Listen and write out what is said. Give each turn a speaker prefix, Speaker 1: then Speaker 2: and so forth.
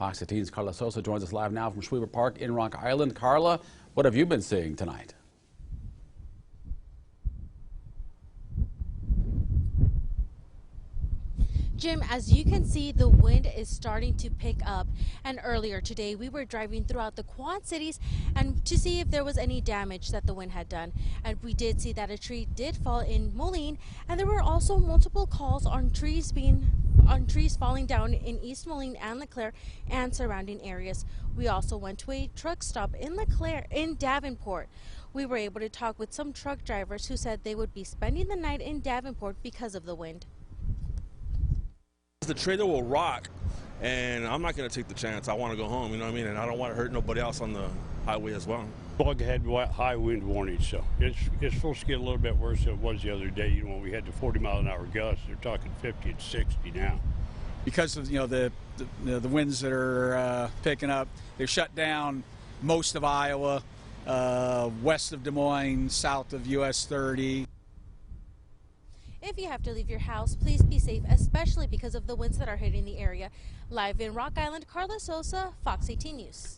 Speaker 1: Fox 18's Carla Sosa joins us live now from Schweber Park in Rock Island. Carla, what have you been seeing tonight?
Speaker 2: Jim, as you can see, the wind is starting to pick up, and earlier today we were driving throughout the Quad Cities and to see if there was any damage that the wind had done, and we did see that a tree did fall in Moline, and there were also multiple calls on trees falling down in East Moline and LeClaire and surrounding areas. We also went to a truck stop in LeClaire in Davenport. We were able to talk with some truck drivers who said they would be spending the night in Davenport because of the wind.
Speaker 3: The trailer will rock, and I'm not going to take the chance. I want to go home, you know what I mean? And I don't want to hurt nobody else on the highway as well.
Speaker 4: Bug had high wind warning, so it's supposed to get a little bit worse than it was the other day. You know, we had the 40-mile-an-hour gusts. They're talking 50 and 60 now.
Speaker 5: Because of the winds that are picking up, they've shut down most of Iowa, west of Des Moines, south of US 30.
Speaker 2: If you have to leave your house, please be safe, especially because of the winds that are hitting the area. Live in Rock Island, Carla Sosa, Fox 18 News.